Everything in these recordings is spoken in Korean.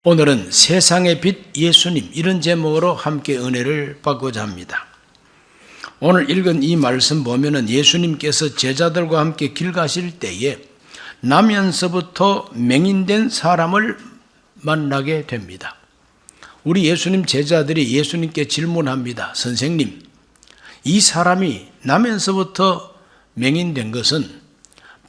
오늘은 세상의 빛 예수님, 이런 제목으로 함께 은혜를 받고자 합니다. 오늘 읽은 이 말씀 보면은 예수님께서 제자들과 함께 길 가실 때에 나면서부터 맹인된 사람을 만나게 됩니다. 우리 예수님 제자들이 예수님께 질문합니다. 선생님, 이 사람이 나면서부터 맹인된 것은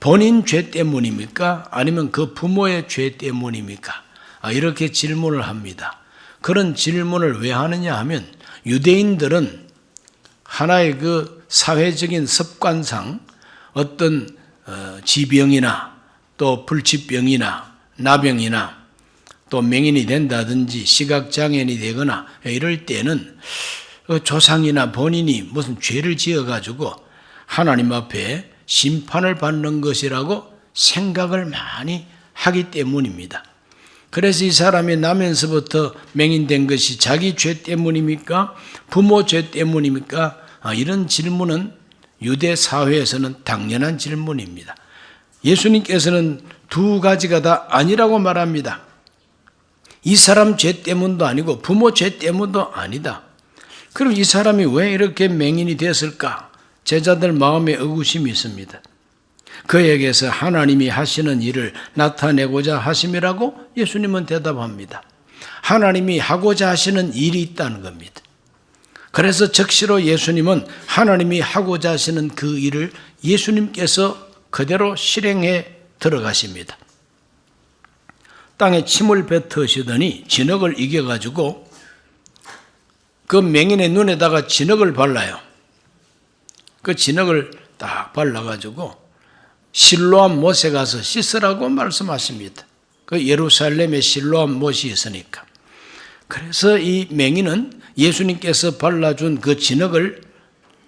본인 죄 때문입니까? 아니면 그 부모의 죄 때문입니까? 이렇게 질문을 합니다. 그런 질문을 왜 하느냐 하면 유대인들은 하나의 그 사회적인 습관상 어떤 지병이나 또 불치병이나 나병이나 또 맹인이 된다든지 시각장애인이 되거나 이럴 때는 조상이나 본인이 무슨 죄를 지어가지고 하나님 앞에 심판을 받는 것이라고 생각을 많이 하기 때문입니다. 그래서 이 사람이 나면서부터 맹인된 것이 자기 죄 때문입니까? 부모 죄 때문입니까? 이런 질문은 유대 사회에서는 당연한 질문입니다. 예수님께서는 두 가지가 다 아니라고 말합니다. 이 사람 죄 때문도 아니고 부모 죄 때문도 아니다. 그럼 이 사람이 왜 이렇게 맹인이 됐을까? 제자들 마음에 의구심이 있습니다. 그에게서 하나님이 하시는 일을 나타내고자 하심이라고 예수님은 대답합니다. 하나님이 하고자 하시는 일이 있다는 겁니다. 그래서 적시로 예수님은 하나님이 하고자 하시는 그 일을 예수님께서 그대로 실행해 들어가십니다. 땅에 침을 뱉으시더니 진흙을 이겨가지고 그 맹인의 눈에다가 진흙을 발라요. 그 진흙을 딱 발라가지고 실로암 못에 가서 씻으라고 말씀하십니다. 그 예루살렘에 실로암 못이 있으니까. 그래서 이 맹인은 예수님께서 발라준 그 진흙을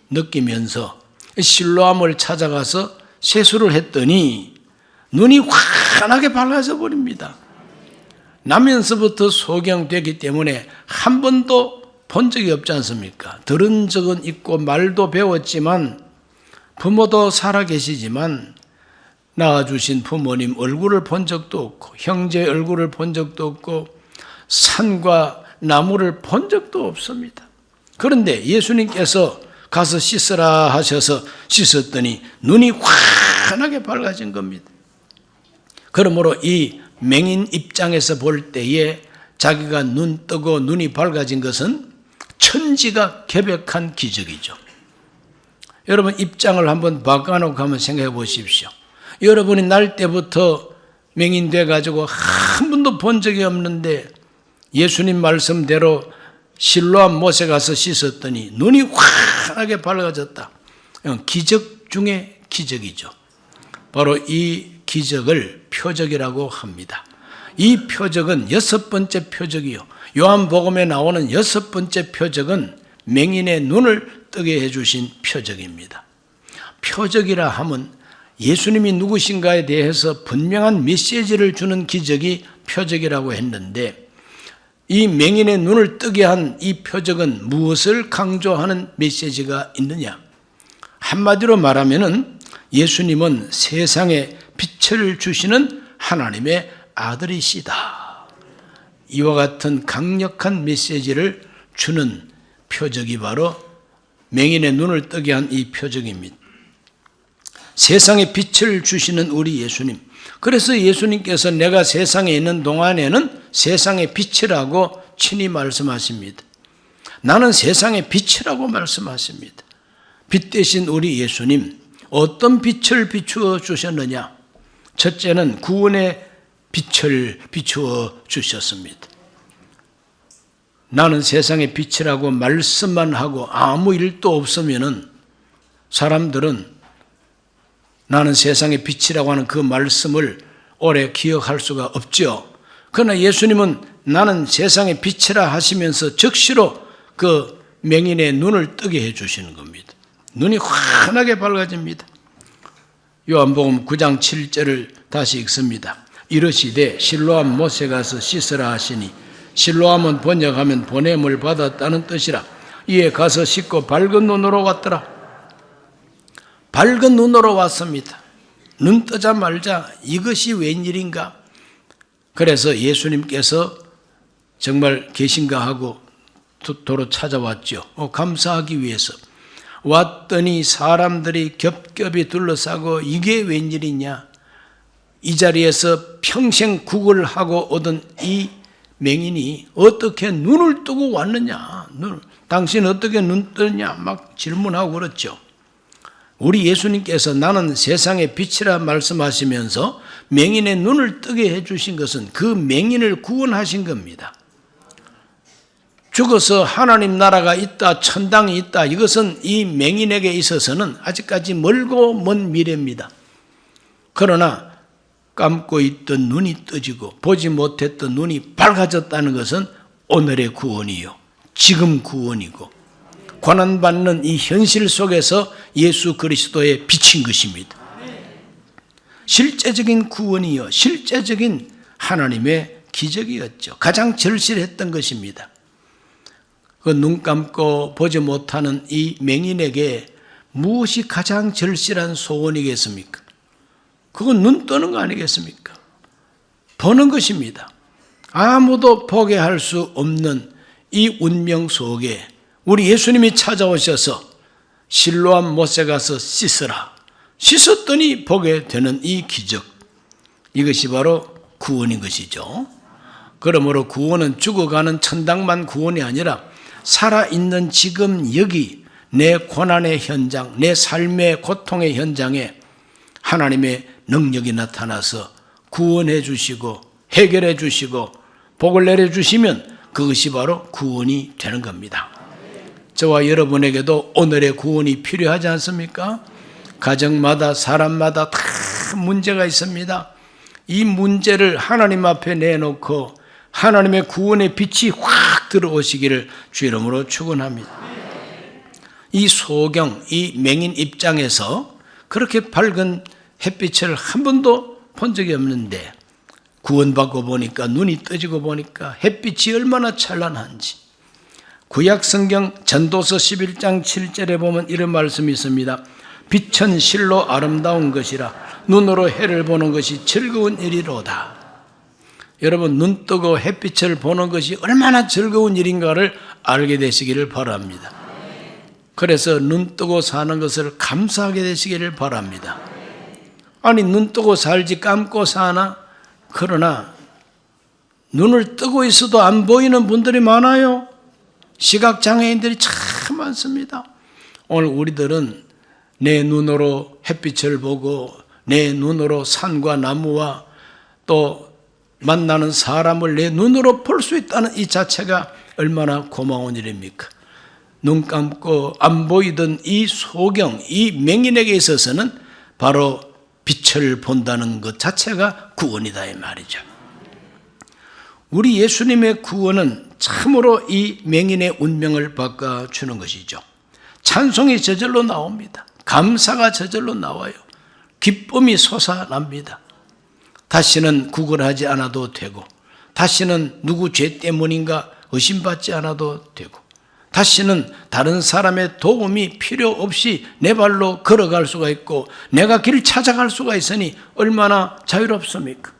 느끼면서 실로암을 찾아가서 세수를 했더니 눈이 환하게 밝아져 버립니다. 나면서부터 소경되기 때문에 한 번도 본 적이 없지 않습니까? 들은 적은 있고 말도 배웠지만 부모도 살아계시지만 낳아주신 부모님 얼굴을 본 적도 없고 형제 얼굴을 본 적도 없고 산과 나무를 본 적도 없습니다. 그런데 예수님께서 가서 씻으라 하셔서 씻었더니 눈이 환하게 밝아진 겁니다. 그러므로 이 맹인 입장에서 볼 때에 자기가 눈 뜨고 눈이 밝아진 것은 천지가 개벽한 기적이죠. 여러분 입장을 한번 바꿔놓고 한번 생각해 보십시오. 여러분이 날 때부터 맹인돼 가지고 한 번도 본 적이 없는데 예수님 말씀대로 실로암 못에 가서 씻었더니 눈이 환하게 밝아졌다. 기적 중에 기적이죠. 바로 이 기적을 표적이라고 합니다. 이 표적은 6번째 표적이요. 요한복음에 나오는 6번째 표적은 맹인의 눈을 뜨게 해주신 표적입니다. 표적이라 하면 예수님이 누구신가에 대해서 분명한 메시지를 주는 기적이 표적이라고 했는데 이 맹인의 눈을 뜨게 한 이 표적은 무엇을 강조하는 메시지가 있느냐? 한마디로 말하면은 예수님은 세상에 빛을 주시는 하나님의 아들이시다. 이와 같은 강력한 메시지를 주는 표적이 바로 맹인의 눈을 뜨게 한 이 표적입니다. 세상에 빛을 주시는 우리 예수님. 그래서 예수님께서 내가 세상에 있는 동안에는 세상의 빛이라고 친히 말씀하십니다. 나는 세상의 빛이라고 말씀하십니다. 빛 대신 우리 예수님, 어떤 빛을 비추어 주셨느냐? 첫째는 구원의 빛을 비추어 주셨습니다. 나는 세상의 빛이라고 말씀만 하고 아무 일도 없으면은 사람들은 나는 세상의 빛이라고 하는 그 말씀을 오래 기억할 수가 없죠. 그러나 예수님은 나는 세상의 빛이라 하시면서 적시로 그 맹인의 눈을 뜨게 해주시는 겁니다. 눈이 환하게 밝아집니다. 요한복음 9장 7절을 다시 읽습니다. 이르시되 실로암 못에 가서 씻으라 하시니 실로암은 번역하면 보냄을 받았다는 뜻이라. 이에 가서 씻고 밝은 눈으로 왔더라. 밝은 눈으로 왔습니다. 눈 뜨자마자 이것이 웬일인가? 그래서 예수님께서 정말 계신가 하고 도로 찾아왔죠. 감사하기 위해서. 왔더니 사람들이 겹겹이 둘러싸고 이게 웬일이냐. 이 자리에서 평생 국을 하고 오던 이 맹인이 어떻게 눈을 뜨고 왔느냐. 당신 어떻게 눈 뜨냐 막 질문하고 그렇죠. 우리 예수님께서 나는 세상의 빛이라 말씀하시면서 맹인의 눈을 뜨게 해주신 것은 그 맹인을 구원하신 겁니다. 죽어서 하나님 나라가 있다, 천당이 있다, 이것은 이 맹인에게 있어서는 아직까지 멀고 먼 미래입니다. 그러나 감고 있던 눈이 떠지고 보지 못했던 눈이 밝아졌다는 것은 오늘의 구원이요, 지금 구원이고 고난받는 이 현실 속에서 예수 그리스도의 빛인 것입니다. 실제적인 구원이요, 실제적인 하나님의 기적이었죠. 가장 절실했던 것입니다. 그 눈 감고 보지 못하는 이 맹인에게 무엇이 가장 절실한 소원이겠습니까? 그건 눈 뜨는 거 아니겠습니까? 보는 것입니다. 아무도 보게 할 수 없는 이 운명 속에 우리 예수님이 찾아오셔서 실로암 못에 가서 씻으라. 씻었더니 보게 되는 이 기적. 이것이 바로 구원인 것이죠. 그러므로 구원은 죽어가는 천당만 구원이 아니라 살아있는 지금 여기 내 고난의 현장, 내 삶의 고통의 현장에 하나님의 능력이 나타나서 구원해 주시고 해결해 주시고 복을 내려주시면 그것이 바로 구원이 되는 겁니다. 저와 여러분에게도 오늘의 구원이 필요하지 않습니까? 가정마다 사람마다 다 문제가 있습니다. 이 문제를 하나님 앞에 내놓고 하나님의 구원의 빛이 확 들어오시기를 주 이름으로 축원합니다. 이 소경, 이 맹인 입장에서 그렇게 밝은 햇빛을 한 번도 본 적이 없는데 구원받고 보니까 눈이 떠지고 보니까 햇빛이 얼마나 찬란한지. 구약 성경 전도서 11장 7절에 보면 이런 말씀이 있습니다. 빛은 실로 아름다운 것이라 눈으로 해를 보는 것이 즐거운 일이로다. 여러분, 눈 뜨고 햇빛을 보는 것이 얼마나 즐거운 일인가를 알게 되시기를 바랍니다. 그래서 눈 뜨고 사는 것을 감사하게 되시기를 바랍니다. 아니, 눈 뜨고 살지 감고 사나? 그러나 눈을 뜨고 있어도 안 보이는 분들이 많아요. 시각장애인들이 참 많습니다. 오늘 우리들은 내 눈으로 햇빛을 보고 내 눈으로 산과 나무와 또 만나는 사람을 내 눈으로 볼 수 있다는 이 자체가 얼마나 고마운 일입니까? 눈 감고 안 보이던 이 소경, 이 맹인에게 있어서는 바로 빛을 본다는 것 자체가 구원이다 이 말이죠. 우리 예수님의 구원은 참으로 이 맹인의 운명을 바꿔주는 것이죠. 찬송이 저절로 나옵니다. 감사가 저절로 나와요. 기쁨이 솟아납니다. 다시는 구걸하지 않아도 되고, 다시는 누구 죄 때문인가 의심받지 않아도 되고, 다시는 다른 사람의 도움이 필요 없이 내 발로 걸어갈 수가 있고 내가 길 찾아갈 수가 있으니 얼마나 자유롭습니까?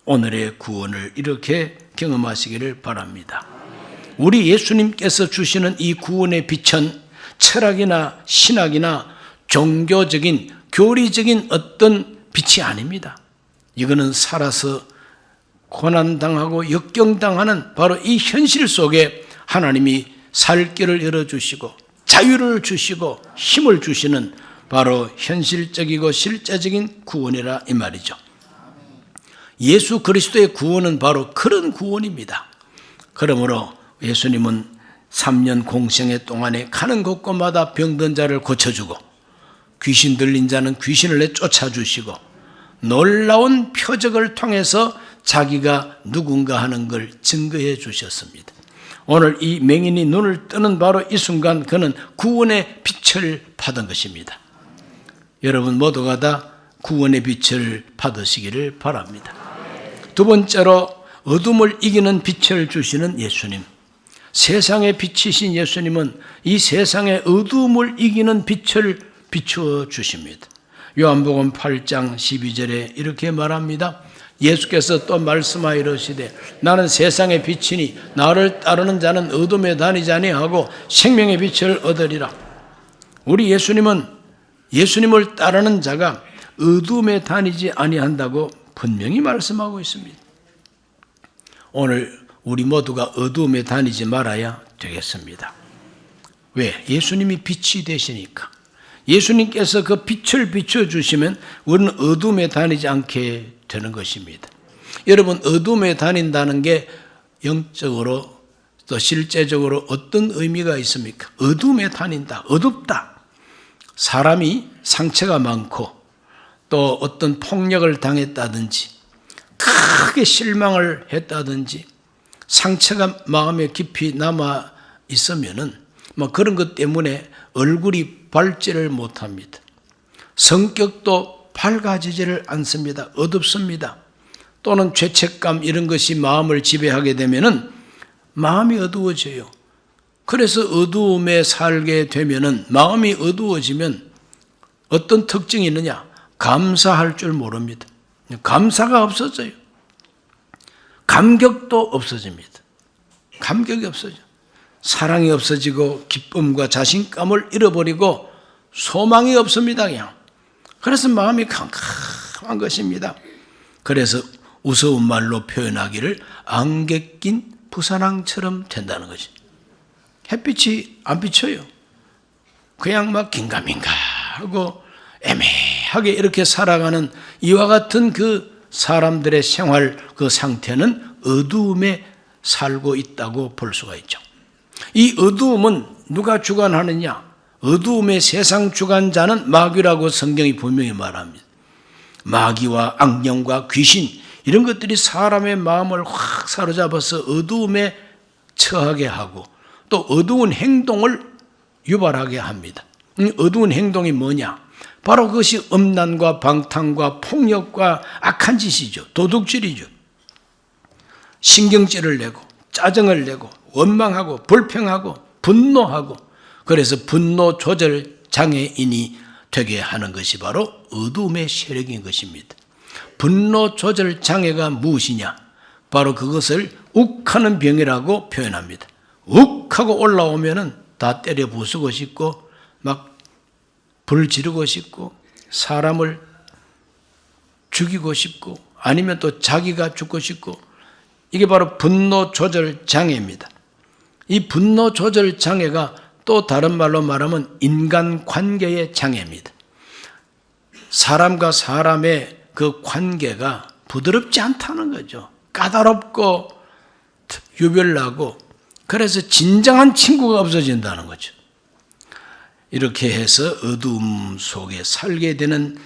오늘의 구원을 이렇게 경험하시기를 바랍니다. 우리 예수님께서 주시는 이 구원의 빛은 철학이나 신학이나 종교적인 교리적인 어떤 빛이 아닙니다. 이거는 살아서 고난당하고 역경당하는 바로 이 현실 속에 하나님이 살 길을 열어주시고 자유를 주시고 힘을 주시는 바로 현실적이고 실제적인 구원이라 이 말이죠. 예수 그리스도의 구원은 바로 그런 구원입니다. 그러므로 예수님은 3년 공생애 동안에 가는 곳곳마다 병든 자를 고쳐주고 귀신 들린 자는 귀신을 내쫓아주시고 놀라운 표적을 통해서 자기가 누군가 하는 걸 증거해 주셨습니다. 오늘 이 맹인이 눈을 뜨는 바로 이 순간 그는 구원의 빛을 받은 것입니다. 여러분 모두가 다 구원의 빛을 받으시기를 바랍니다. 두 번째로 어둠을 이기는 빛을 주시는 예수님. 세상의 빛이신 예수님은 이 세상의 어둠을 이기는 빛을 비추어 주십니다. 요한복음 8장 12절에 이렇게 말합니다. 예수께서 또 말씀하여 이르시되 나는 세상의 빛이니 나를 따르는 자는 어둠에 다니지 아니하고 생명의 빛을 얻으리라. 우리 예수님을 따르는 자가 어둠에 다니지 아니한다고 분명히 말씀하고 있습니다. 오늘 우리 모두가 어둠에 다니지 말아야 되겠습니다. 왜? 예수님이 빛이 되시니까. 예수님께서 그 빛을 비춰주시면 우리는 어둠에 다니지 않게 되는 것입니다. 여러분, 어둠에 다닌다는 게 영적으로 또 실제적으로 어떤 의미가 있습니까? 어둠에 다닌다, 어둡다. 사람이 상처가 많고 또 어떤 폭력을 당했다든지 크게 실망을 했다든지 상처가 마음에 깊이 남아 있으면은 그런 것 때문에 얼굴이 밝지를 못합니다. 성격도 밝아지지를 않습니다. 어둡습니다. 또는 죄책감 이런 것이 마음을 지배하게 되면은 마음이 어두워져요. 그래서 어두움에 살게 되면은 마음이 어두워지면 어떤 특징이 있느냐? 감사할 줄 모릅니다. 감사가 없어져요. 감격도 없어집니다. 감격이 없어져. 사랑이 없어지고 기쁨과 자신감을 잃어버리고 소망이 없습니다. 그냥. 그래서 마음이 캄캄한 것입니다. 그래서 우스운 말로 표현하기를 안개 낀 부산항처럼 된다는 거지. 햇빛이 안 비쳐요. 그냥 막 긴가민가하고 애매하게 이렇게 살아가는 이와 같은 그 사람들의 생활 그 상태는 어두움에 살고 있다고 볼 수가 있죠. 이 어두움은 누가 주관하느냐? 어두움의 세상 주관자는 마귀라고 성경이 분명히 말합니다. 마귀와 악령과 귀신 이런 것들이 사람의 마음을 확 사로잡아서 어두움에 처하게 하고 또 어두운 행동을 유발하게 합니다. 어두운 행동이 뭐냐? 바로 그것이 음란과 방탕과 폭력과 악한 짓이죠. 도둑질이죠. 신경질을 내고 짜증을 내고 원망하고 불평하고 분노하고 그래서 분노 조절 장애인이 되게 하는 것이 바로 어두움의 세력인 것입니다. 분노 조절 장애가 무엇이냐? 바로 그것을 욱하는 병이라고 표현합니다. 욱하고 올라오면은 다 때려 부수고 싶고 막 불 지르고 싶고 사람을 죽이고 싶고 아니면 또 자기가 죽고 싶고 이게 바로 분노 조절 장애입니다. 이 분노 조절 장애가 또 다른 말로 말하면 인간 관계의 장애입니다. 사람과 사람의 그 관계가 부드럽지 않다는 거죠. 까다롭고 유별나고 그래서 진정한 친구가 없어진다는 거죠. 이렇게 해서 어두움 속에 살게 되는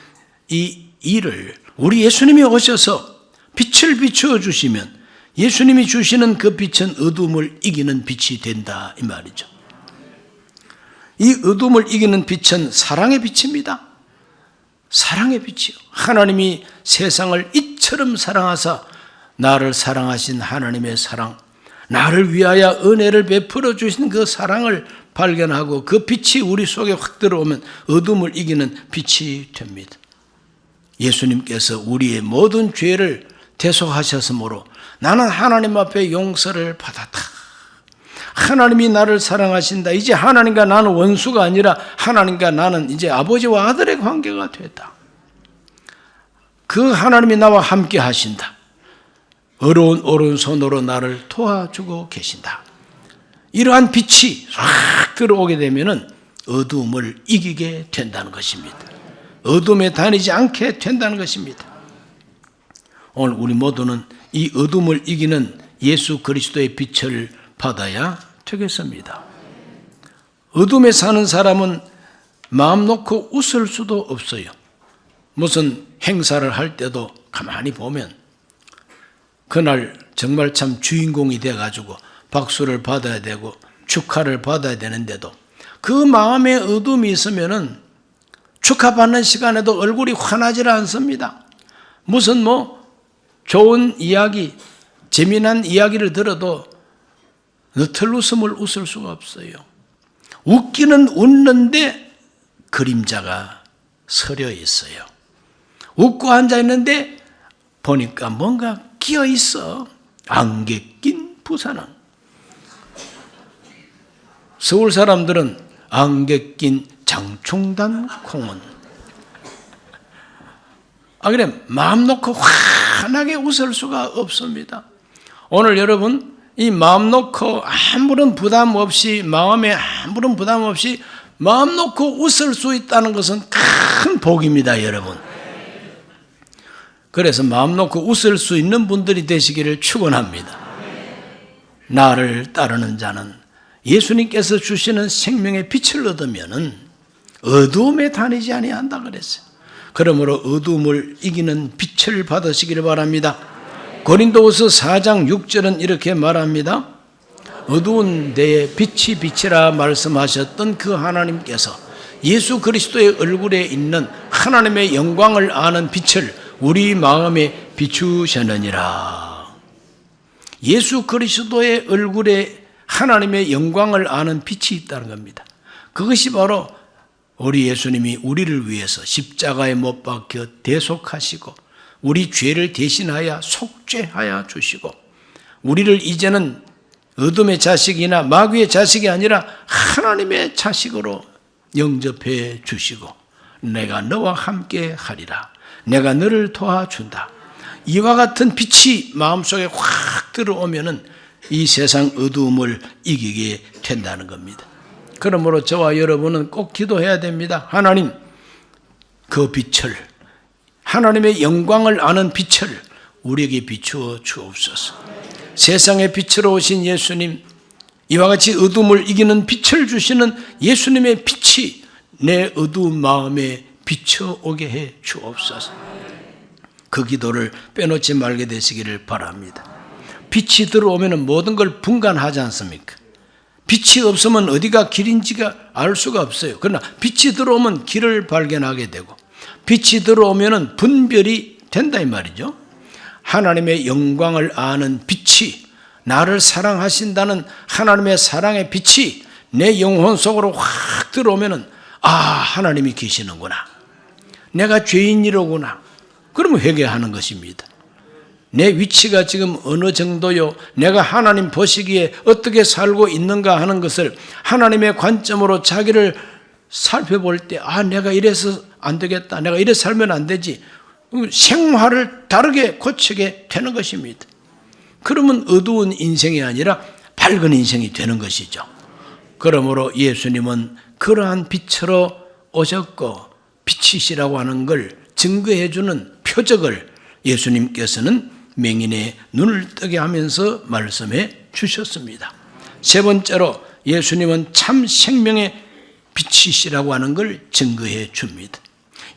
이 일을 우리 예수님이 오셔서 빛을 비추어 주시면 예수님이 주시는 그 빛은 어두움을 이기는 빛이 된다 이 말이죠. 이 어두움을 이기는 빛은 사랑의 빛입니다. 사랑의 빛이요. 하나님이 세상을 이처럼 사랑하사 나를 사랑하신 하나님의 사랑, 나를 위하여 은혜를 베풀어 주신 그 사랑을 발견하고 그 빛이 우리 속에 확 들어오면 어둠을 이기는 빛이 됩니다. 예수님께서 우리의 모든 죄를 대속하셨으므로 나는 하나님 앞에 용서를 받았다. 하나님이 나를 사랑하신다. 이제 하나님과 나는 원수가 아니라 하나님과 나는 이제 아버지와 아들의 관계가 됐다. 그 하나님이 나와 함께 하신다. 어려운 오른손으로 나를 도와주고 계신다. 이러한 빛이 확 들어오게 되면 어두움을 이기게 된다는 것입니다. 어둠에 다니지 않게 된다는 것입니다. 오늘 우리 모두는 이 어둠을 이기는 예수 그리스도의 빛을 받아야 되겠습니다. 어둠에 사는 사람은 마음 놓고 웃을 수도 없어요. 무슨 행사를 할 때도 가만히 보면 그날 정말 참 주인공이 돼가지고 박수를 받아야 되고 축하를 받아야 되는데도 그 마음에 어둠이 있으면은 축하받는 시간에도 얼굴이 환하지 않습니다. 무슨 좋은 이야기, 재미난 이야기를 들어도 너털 웃음을 웃을 수가 없어요. 웃기는 웃는데 그림자가 서려 있어요. 웃고 앉아 있는데 보니까 뭔가 끼어 있어. 안개 낀 부산항. 서울 사람들은 안개 낀 장충단 공원. 그래, 마음 놓고 환하게 웃을 수가 없습니다. 오늘 여러분, 이 마음 놓고 아무런 부담 없이, 마음에 아무런 부담 없이 마음 놓고 웃을 수 있다는 것은 큰 복입니다, 여러분. 그래서 마음 놓고 웃을 수 있는 분들이 되시기를 축원합니다. 나를 따르는 자는 예수님께서 주시는 생명의 빛을 얻으면은 어두움에 다니지 아니한다 그랬어요. 그러므로 어두움을 이기는 빛을 받으시기를 바랍니다. 고린도후서 4장 6절은 이렇게 말합니다. 어두운 데에 빛이 빛이라 말씀하셨던 그 하나님께서 예수 그리스도의 얼굴에 있는 하나님의 영광을 아는 빛을 우리 마음에 비추셨느니라. 예수 그리스도의 얼굴에 하나님의 영광을 아는 빛이 있다는 겁니다. 그것이 바로 우리 예수님이 우리를 위해서 십자가에 못 박혀 대속하시고 우리 죄를 대신하여 속죄하여 주시고 우리를 이제는 어둠의 자식이나 마귀의 자식이 아니라 하나님의 자식으로 영접해 주시고 내가 너와 함께 하리라. 내가 너를 도와준다. 이와 같은 빛이 마음속에 확 들어오면은 이 세상 어두움을 이기게 된다는 겁니다. 그러므로 저와 여러분은 꼭 기도해야 됩니다. 하나님, 그 빛을, 하나님의 영광을 아는 빛을 우리에게 비추어 주옵소서. 세상의 빛으로 오신 예수님, 이와 같이 어둠을 이기는 빛을 주시는 예수님의 빛이 내 어두운 마음에 비춰오게 해 주옵소서. 그 기도를 빼놓지 말게 되시기를 바랍니다. 빛이 들어오면 모든 걸 분간하지 않습니까? 빛이 없으면 어디가 길인지가 알 수가 없어요. 그러나 빛이 들어오면 길을 발견하게 되고 빛이 들어오면 분별이 된다 이 말이죠. 하나님의 영광을 아는 빛이, 나를 사랑하신다는 하나님의 사랑의 빛이 내 영혼 속으로 확 들어오면 하나님이 계시는구나. 내가 죄인이로구나. 그러면 회개하는 것입니다. 내 위치가 지금 어느 정도요, 내가 하나님 보시기에 어떻게 살고 있는가 하는 것을 하나님의 관점으로 자기를 살펴볼 때 내가 이래서 안 되겠다, 내가 이래 살면 안 되지, 생활을 다르게 고치게 되는 것입니다. 그러면 어두운 인생이 아니라 밝은 인생이 되는 것이죠. 그러므로 예수님은 그러한 빛으로 오셨고 빛이시라고 하는 걸 증거해 주는 표적을 예수님께서는 맹인의 눈을 뜨게 하면서 말씀해 주셨습니다. 세 번째로 예수님은 참 생명의 빛이시라고 하는 걸 증거해 줍니다.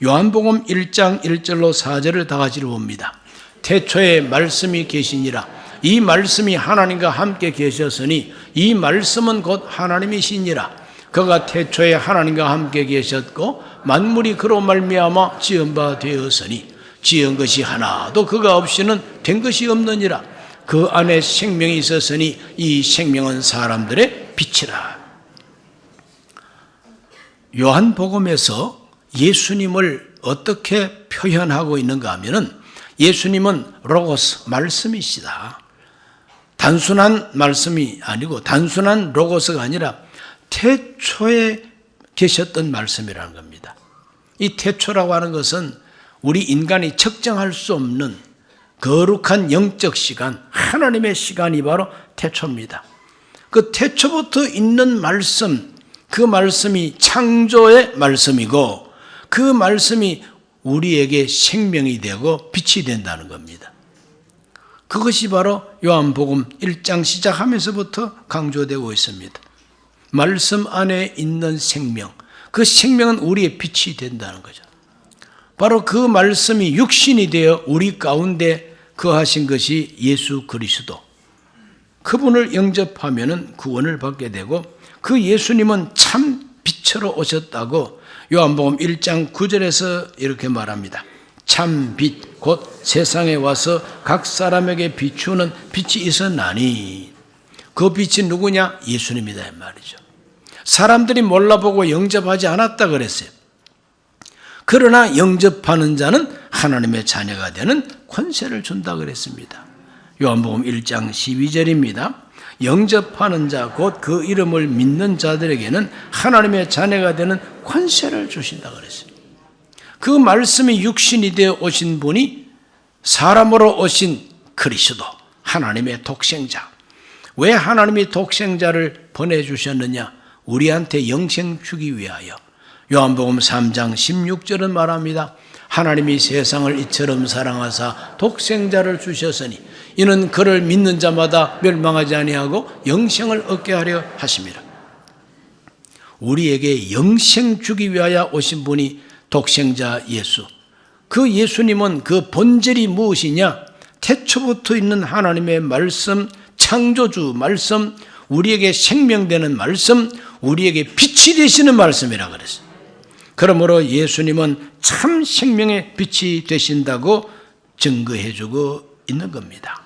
요한복음 1장 1절로 4절을 다 같이 봅니다. 태초에 말씀이 계시니라. 이 말씀이 하나님과 함께 계셨으니 이 말씀은 곧 하나님이시니라. 그가 태초에 하나님과 함께 계셨고 만물이 그로 말미암아 지은 바 되었으니 지은 것이 하나도 그가 없이는 된 것이 없느니라. 그 안에 생명이 있었으니 이 생명은 사람들의 빛이라. 요한복음에서 예수님을 어떻게 표현하고 있는가 하면은 예수님은 로고스, 말씀이시다. 단순한 말씀이 아니고 단순한 로고스가 아니라 태초에 계셨던 말씀이라는 겁니다. 이 태초라고 하는 것은 우리 인간이 측정할 수 없는 거룩한 영적 시간, 하나님의 시간이 바로 태초입니다. 그 태초부터 있는 말씀, 그 말씀이 창조의 말씀이고 그 말씀이 우리에게 생명이 되고 빛이 된다는 겁니다. 그것이 바로 요한복음 1장 시작하면서부터 강조되고 있습니다. 말씀 안에 있는 생명, 그 생명은 우리의 빛이 된다는 거죠. 바로 그 말씀이 육신이 되어 우리 가운데 거하신 것이 예수 그리스도. 그분을 영접하면 구원을 받게 되고 그 예수님은 참 빛으로 오셨다고 요한복음 1장 9절에서 이렇게 말합니다. 참 빛, 곧 세상에 와서 각 사람에게 비추는 빛이 있었나니 그 빛이 누구냐? 예수님이다 이 말이죠. 사람들이 몰라보고 영접하지 않았다 그랬어요. 그러나 영접하는 자는 하나님의 자녀가 되는 권세를 준다 그랬습니다. 요한복음 1장 12절입니다. 영접하는 자 곧 그 이름을 믿는 자들에게는 하나님의 자녀가 되는 권세를 주신다 그랬어요. 그 말씀이 육신이 되어 오신 분이 사람으로 오신 그리스도, 하나님의 독생자. 왜 하나님이 독생자를 보내주셨느냐? 우리한테 영생 주기 위하여. 요한복음 3장 16절은 말합니다. 하나님이 세상을 이처럼 사랑하사 독생자를 주셨으니 이는 그를 믿는 자마다 멸망하지 아니하고 영생을 얻게 하려 하심이라. 우리에게 영생 주기 위하여 오신 분이 독생자 예수. 그 예수님은 그 본질이 무엇이냐? 태초부터 있는 하나님의 말씀, 창조주 말씀, 우리에게 생명되는 말씀, 우리에게 빛이 되시는 말씀이라 그랬어요. 그러므로 예수님은 참 생명의 빛이 되신다고 증거해주고 있는 겁니다.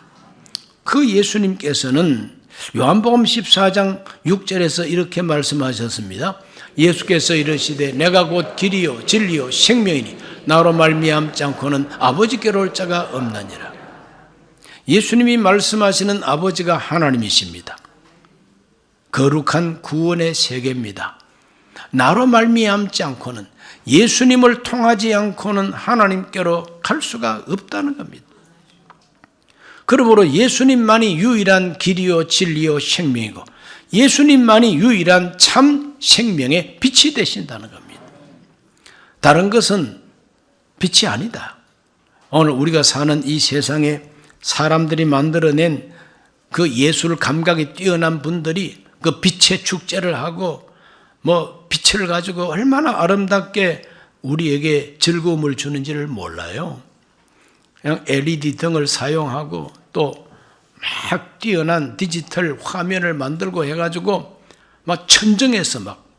그 예수님께서는 요한복음 14장 6절에서 이렇게 말씀하셨습니다. 예수께서 이르시되 내가 곧 길이요 진리요 생명이니 나로 말미암지 않고는 아버지께로 올 자가 없느니라. 예수님이 말씀하시는 아버지가 하나님이십니다. 거룩한 구원의 세계입니다. 나로 말미암지 않고는, 예수님을 통하지 않고는 하나님께로 갈 수가 없다는 겁니다. 그러므로 예수님만이 유일한 길이요 진리요 생명이고 예수님만이 유일한 참 생명의 빛이 되신다는 겁니다. 다른 것은 빛이 아니다. 오늘 우리가 사는 이 세상에 사람들이 만들어낸 그 예술 감각이 뛰어난 분들이 그 빛의 축제를 하고 빛을 가지고 얼마나 아름답게 우리에게 즐거움을 주는지를 몰라요. 그냥 LED 등을 사용하고 또 막 뛰어난 디지털 화면을 만들고 해가지고 막 천정에서 막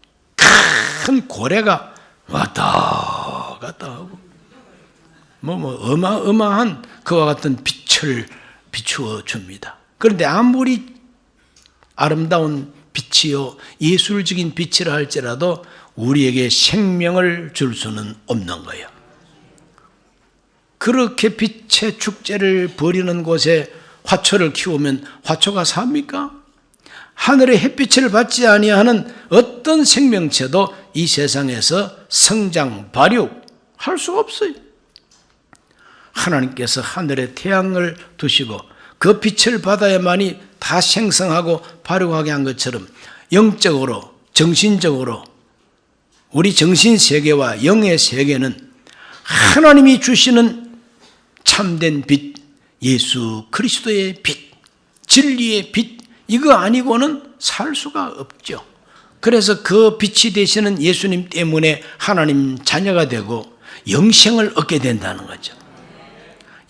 큰 고래가 왔다 갔다 하고 어마어마한 그와 같은 빛을 비추어 줍니다. 그런데 아무리 아름다운 빛이요 예술적인 빛이라 할지라도 우리에게 생명을 줄 수는 없는 거예요. 그렇게 빛의 축제를 벌이는 곳에 화초를 키우면 화초가 삽니까? 하늘의 햇빛을 받지 아니하는 어떤 생명체도 이 세상에서 성장, 발육할 수가 없어요. 하나님께서 하늘에 태양을 두시고 그 빛을 받아야만이 다 생성하고 발육하게 한 것처럼 영적으로, 정신적으로 우리 정신세계와 영의 세계는 하나님이 주시는 참된 빛, 예수 그리스도의 빛, 진리의 빛, 이거 아니고는 살 수가 없죠. 그래서 그 빛이 되시는 예수님 때문에 하나님 자녀가 되고 영생을 얻게 된다는 거죠.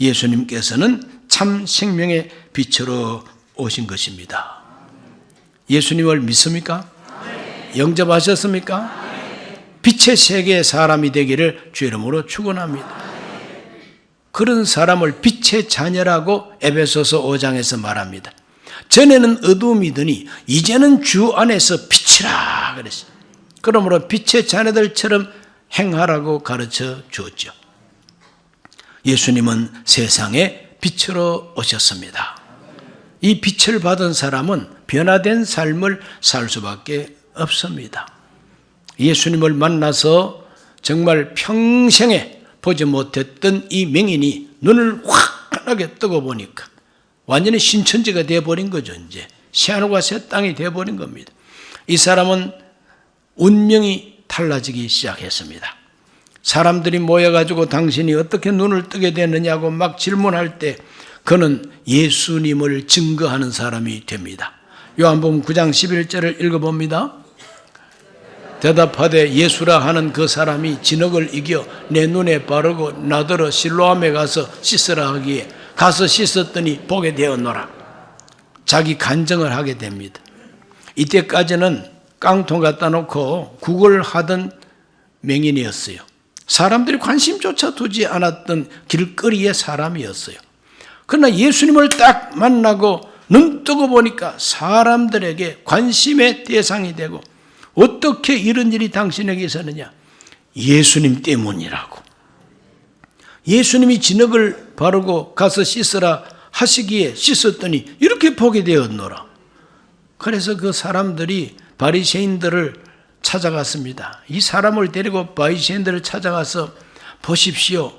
예수님께서는 참 생명의 빛으로 오신 것입니다. 예수님을 믿습니까? 영접하셨습니까? 빛의 세계의 사람이 되기를 주 이름으로 축원합니다. 그런 사람을 빛의 자녀라고 에베소서 5장에서 말합니다. 전에는 어두움이더니 이제는 주 안에서 빛이라 그랬어요. 그러므로 빛의 자녀들처럼 행하라고 가르쳐 주었죠. 예수님은 세상에 빛으로 오셨습니다. 이 빛을 받은 사람은 변화된 삶을 살 수밖에 없습니다. 예수님을 만나서 정말 평생에 보지 못했던 이 맹인이 눈을 환하게 뜨고 보니까 완전히 신천지가 되어버린 거죠. 이제 새하늘과 새 땅이 되어버린 겁니다. 이 사람은 운명이 달라지기 시작했습니다. 사람들이 모여가지고 당신이 어떻게 눈을 뜨게 됐느냐고 막 질문할 때 그는 예수님을 증거하는 사람이 됩니다. 요한복음 9장 11절을 읽어봅니다. 대답하되 예수라 하는 그 사람이 진흙을 이겨 내 눈에 바르고 나더러 실로암에 가서 씻으라 하기에 가서 씻었더니 보게 되었노라. 자기 간증을 하게 됩니다. 이때까지는 깡통 갖다 놓고 구걸하던 맹인이었어요. 사람들이 관심조차 두지 않았던 길거리의 사람이었어요. 그러나 예수님을 딱 만나고 눈 뜨고 보니까 사람들에게 관심의 대상이 되고 어떻게 이런 일이 당신에게 있었느냐? 예수님 때문이라고. 예수님이 진흙을 바르고 가서 씻으라 하시기에 씻었더니 이렇게 보게 되었노라. 그래서 그 사람들이 바리새인들을 찾아갔습니다. 이 사람을 데리고 바리새인들을 찾아가서 보십시오.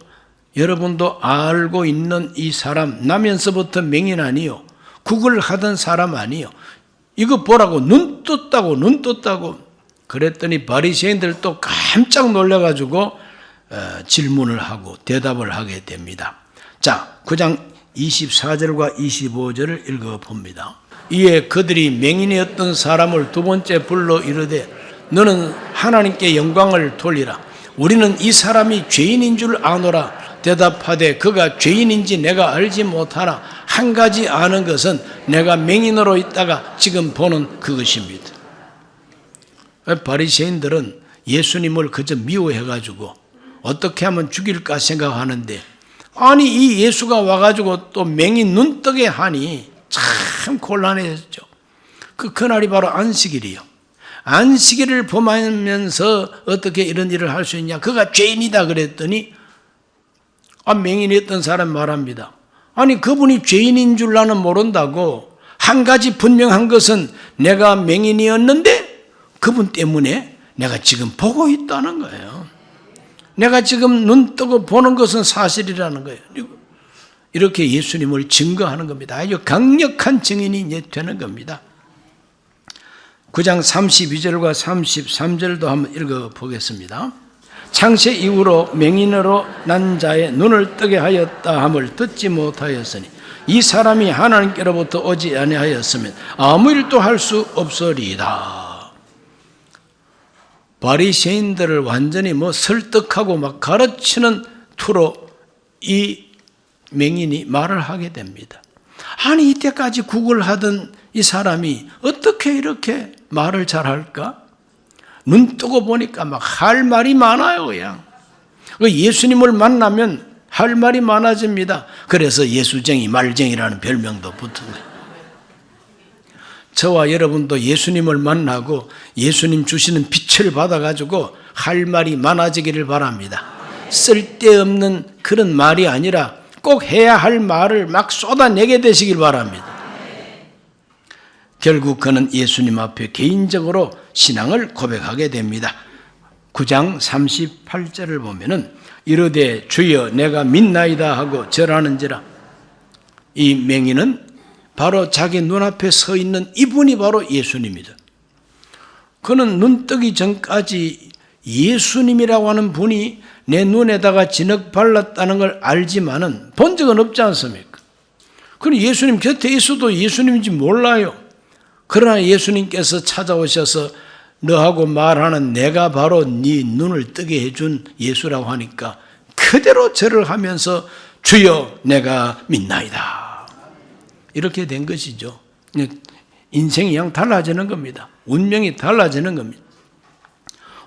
여러분도 알고 있는 이 사람, 나면서부터 맹인 아니요, 국을 하던 사람 아니요, 이거 보라고 눈 떴다고 그랬더니 바리새인들 또 깜짝 놀라가지고 질문을 하고 대답을 하게 됩니다. 자, 9장 24절과 25절을 읽어봅니다. 이에 그들이 맹인이었던 사람을 두 번째 불러 이르되 너는 하나님께 영광을 돌리라. 우리는 이 사람이 죄인인 줄 아노라. 대답하되 그가 죄인인지 내가 알지 못하나 한 가지 아는 것은 내가 맹인으로 있다가 지금 보는 그것입니다. 바리새인들은 예수님을 그저 미워해가지고 어떻게 하면 죽일까 생각하는데, 아니 이 예수가 와가지고 또 맹인 눈뜨게 하니 참 곤란해졌죠. 그날이 바로 안식일이요. 안식일을 범하면서 어떻게 이런 일을 할 수 있냐. 그가 죄인이다 그랬더니 맹인이었던 사람 말합니다. 아니 그분이 죄인인 줄 나는 모른다고. 한 가지 분명한 것은 내가 맹인이었는데 그분 때문에 내가 지금 보고 있다는 거예요. 내가 지금 눈 뜨고 보는 것은 사실이라는 거예요. 이렇게 예수님을 증거하는 겁니다. 아주 강력한 증인이 이제 되는 겁니다. 9장 32절과 33절도 한번 읽어보겠습니다. 창세 이후로 맹인으로 난 자의 눈을 뜨게 하였다 함을 듣지 못하였으니 이 사람이 하나님께로부터 오지 아니하였으면 아무 일도 할 수 없으리이다. 바리새인들을 완전히 설득하고 막 가르치는 투로 이 맹인이 말을 하게 됩니다. 아니 이때까지 국을 하던 이 사람이 어떻게 이렇게 말을 잘할까? 눈 뜨고 보니까 막 할 말이 많아요. 그냥 예수님을 만나면 할 말이 많아집니다. 그래서 예수쟁이, 말쟁이라는 별명도 붙은 거예요. 저와 여러분도 예수님을 만나고 예수님 주시는 빛을 받아가지고 할 말이 많아지기를 바랍니다. 쓸데없는 그런 말이 아니라 꼭 해야 할 말을 막 쏟아내게 되시길 바랍니다. 결국 그는 예수님 앞에 개인적으로 신앙을 고백하게 됩니다. 9장 38절을 보면은 이르되 주여 내가 믿나이다 하고 절하는지라. 이 맹인은 바로 자기 눈앞에 서 있는 이분이 바로 예수님이다. 그는 눈 뜨기 전까지 예수님이라고 하는 분이 내 눈에다가 진흙 발랐다는 걸 알지만은 본 적은 없지 않습니까? 그럼 예수님 곁에 있어도 예수님인지 몰라요. 그러나 예수님께서 찾아오셔서 너하고 말하는 내가 바로 네 눈을 뜨게 해준 예수라고 하니까 그대로 절을 하면서 주여 내가 믿나이다. 이렇게 된 것이죠. 인생이 그냥 달라지는 겁니다. 운명이 달라지는 겁니다.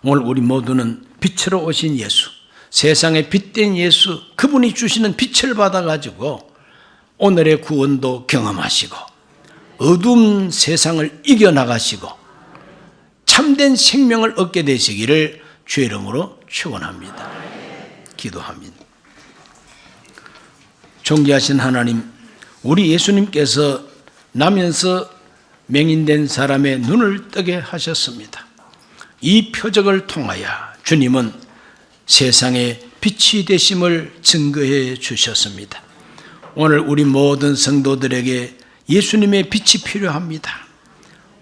오늘 우리 모두는 빛으로 오신 예수, 세상에 빛된 예수, 그분이 주시는 빛을 받아가지고 오늘의 구원도 경험하시고 어두운 세상을 이겨나가시고 참된 생명을 얻게 되시기를 주의 이름으로 축원합니다. 기도합니다. 존귀하신 하나님, 우리 예수님께서 나면서 맹인된 사람의 눈을 뜨게 하셨습니다. 이 표적을 통하여 주님은 세상의 빛이 되심을 증거해 주셨습니다. 오늘 우리 모든 성도들에게 예수님의 빛이 필요합니다.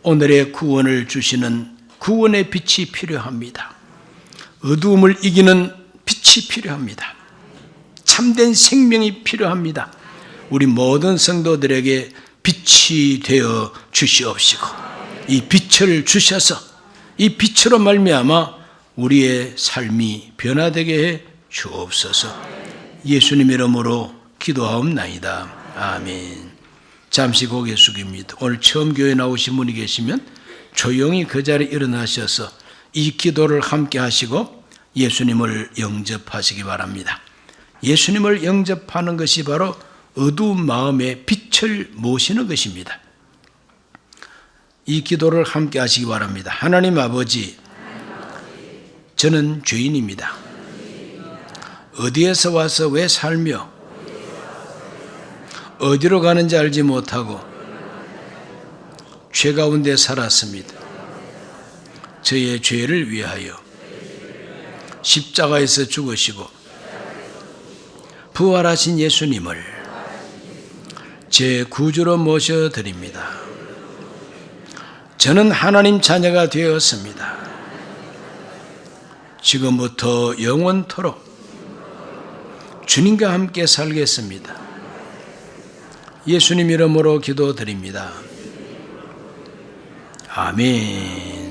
오늘의 구원을 주시는 구원의 빛이 필요합니다. 어두움을 이기는 빛이 필요합니다. 참된 생명이 필요합니다. 우리 모든 성도들에게 빛이 되어 주시옵시고 이 빛을 주셔서 이 빛으로 말미암아 우리의 삶이 변화되게 해 주옵소서. 예수님 이름으로 기도하옵나이다. 아멘. 잠시 고개 숙입니다. 오늘 처음 교회 나오신 분이 계시면 조용히 그 자리에 일어나셔서 이 기도를 함께 하시고 예수님을 영접하시기 바랍니다. 예수님을 영접하는 것이 바로 어두운 마음에 빛을 모시는 것입니다. 이 기도를 함께 하시기 바랍니다. 하나님 아버지, 저는 죄인입니다. 어디에서 와서 왜 살며 어디로 가는지 알지 못하고 죄 가운데 살았습니다. 저의 죄를 위하여 십자가에서 죽으시고 부활하신 예수님을 제 구주로 모셔드립니다. 저는 하나님 자녀가 되었습니다. 지금부터 영원토록 주님과 함께 살겠습니다. 예수님 이름으로 기도드립니다. 아멘.